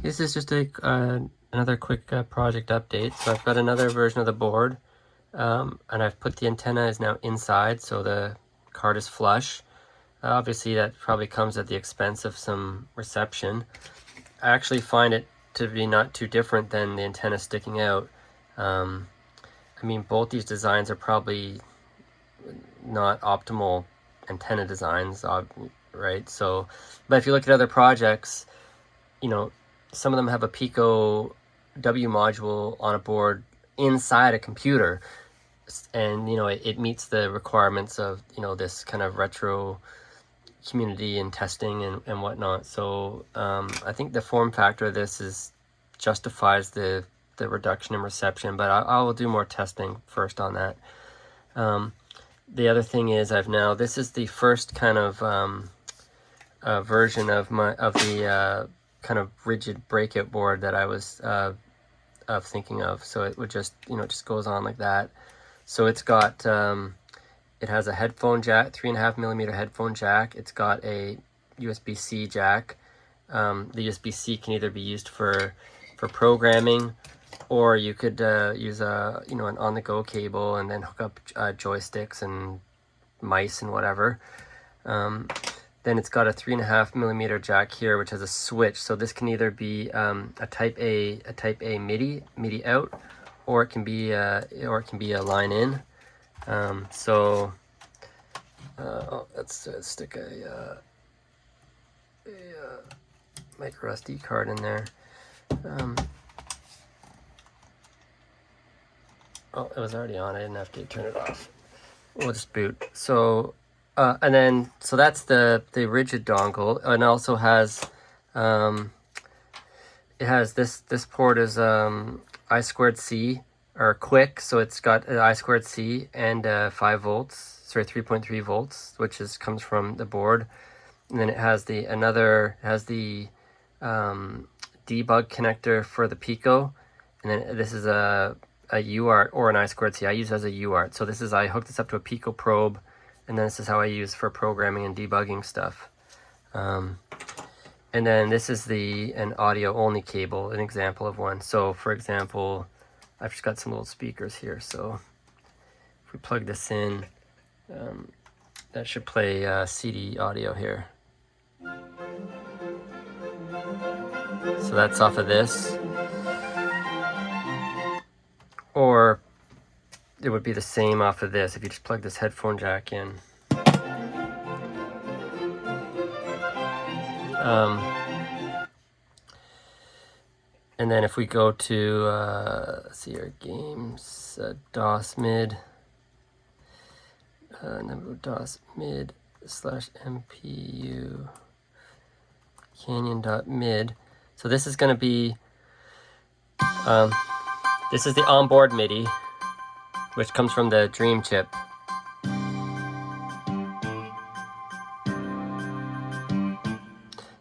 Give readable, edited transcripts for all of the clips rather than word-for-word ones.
This is just a another quick project update. So I've got another version of the board, and I've put the antenna is now inside, so the card is flush. Obviously that probably comes at the expense of some reception. I actually find it to be not too different than the antenna sticking out. I mean, both these designs are probably not optimal antenna designs, right? So, but if you look at other projects, you know, some of them have a Pico W module on a board inside a computer, and it meets the requirements of this kind of retro community and testing and whatnot. So I think the form factor of this justifies the reduction in reception, but I will do more testing first on that. The other thing is this is the first kind of version of the kind of rigid breakout board that I was thinking of. So it would just it just goes on like that. So it's got it has a headphone jack, 3.5mm headphone jack. It's got a USB-C jack. The USB-C can either be used for programming, or you could use an on-the-go cable and then hook up joysticks and mice and whatever. Then it's got a 3.5mm jack here, which has a switch. So this can either be a Type A MIDI out, or it can be a line in. Let's stick a micro SD card in there. Oh, it was already on. I didn't have to turn it off. We'll just boot. So and then that's the rigid dongle, and also has it has this port is I2C or quick, so it's got an I2C and 5 volts, sorry, 3.3 volts, which comes from the board. And then it has the debug connector for the Pico, and then this is a UART or an I2C. I use it as a UART. So I hooked this up to a Pico probe, and then this is how I use for programming and debugging stuff. And then this is an audio only cable, an example of one. So for example, I've just got some little speakers here. So if we plug this in, that should play CD audio here. So that's off of this. Or it would be the same off of this if you just plug this headphone jack in. And then if we go to let's see here, games, DOS mid, DOS mid /MPU canyon.mid. So this is going to be this is the onboard MIDI, which comes from the Dream chip.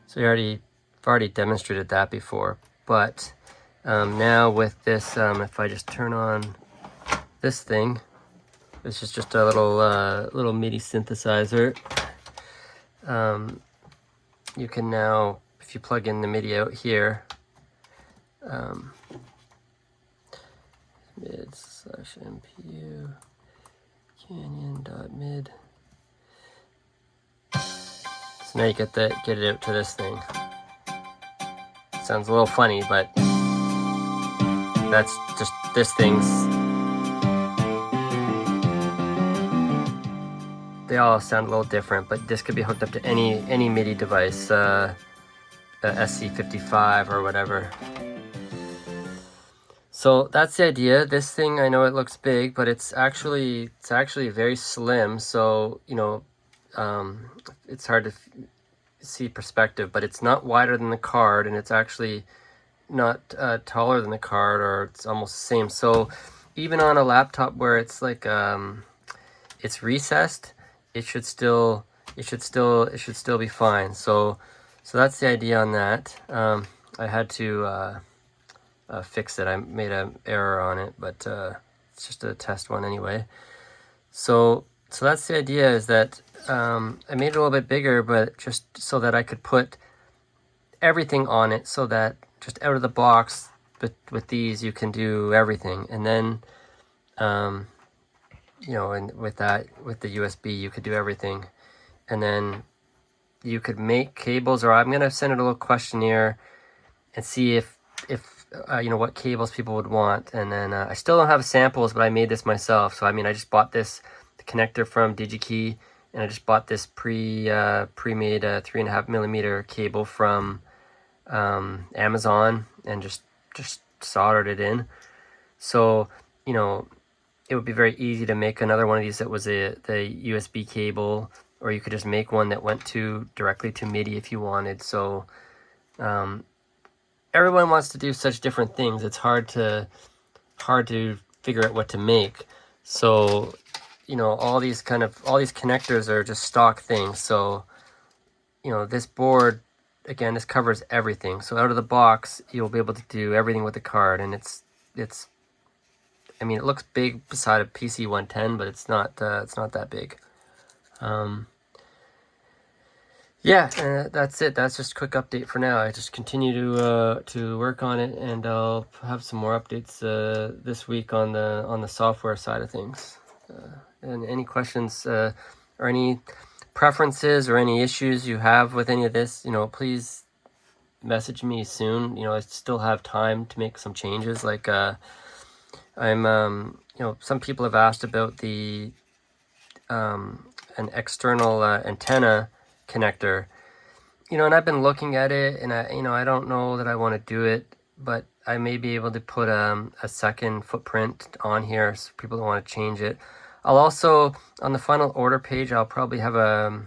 So I've already demonstrated that before, but now with this, if I just turn on this thing, this is just a little MIDI synthesizer. You can now, if you plug in the MIDI out here, mid /MPU canyon.mid. So now you get it out to this thing. Sounds a little funny, but that's just this thing's. They all sound a little different, but this could be hooked up to any MIDI device, SC55 or whatever. So that's the idea. This thing, I know it looks big, but it's actually very slim. So it's hard to see perspective, but it's not wider than the card, and it's actually not taller than the card, or it's almost the same. So even on a laptop where it's like it's recessed, it should still be fine. So that's the idea on that. I had to fix it. I made an error on it, but it's just a test one anyway. So that's the idea, is that I made it a little bit bigger, but just so that I could put everything on it, so that just out of the box with these you can do everything. And then you know, and with that, with the USB, you could do everything. And then you could make cables, or I'm gonna send it a little questionnaire and see if you know, what cables people would want. And then I still don't have samples, but I made this myself. So I mean, I just bought the connector from DigiKey, and I just bought this pre-made 3.5 millimeter cable from Amazon, and just soldered it in. So, you know, it would be very easy to make another one of these that was the USB cable, or you could just make one that went directly to MIDI if you wanted. So everyone wants to do such different things. It's hard to figure out what to make. So, you know, all these connectors are just stock things. So, you know, this board, again, this covers everything. So out of the box, you'll be able to do everything with the card, and it's I mean, it looks big beside a PC 110, but it's not that big. Yeah, that's it. That's just a quick update for now. I just continue to work on it, and I'll have some more updates this week on the software side of things. And any questions or any preferences or any issues you have with any of this, you know, please message me soon. You know, I still have time to make some changes. Like I'm you know, some people have asked about the an external antenna connector, you know, and I've been looking at it, and I don't know that I want to do it, but I may be able to put a second footprint on here so people don't want to change it. I'll also, on the final order page, I'll probably have an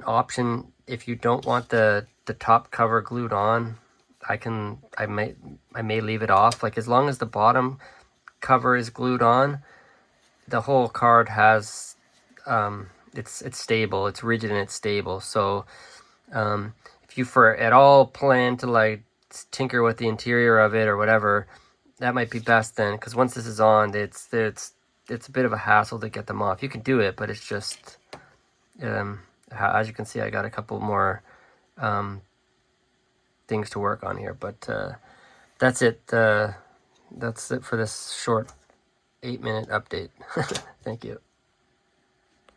option. If you don't want the top cover glued on, I may leave it off. Like, as long as the bottom cover is glued on, the whole card has it's stable, it's rigid, and it's stable. So if you at all plan to like tinker with the interior of it or whatever, that might be best then, because once this is on, it's a bit of a hassle to get them off. You can do it, but it's just as you can see, I got a couple more things to work on here. But that's it. That's it for this short 8-minute update. Thank you.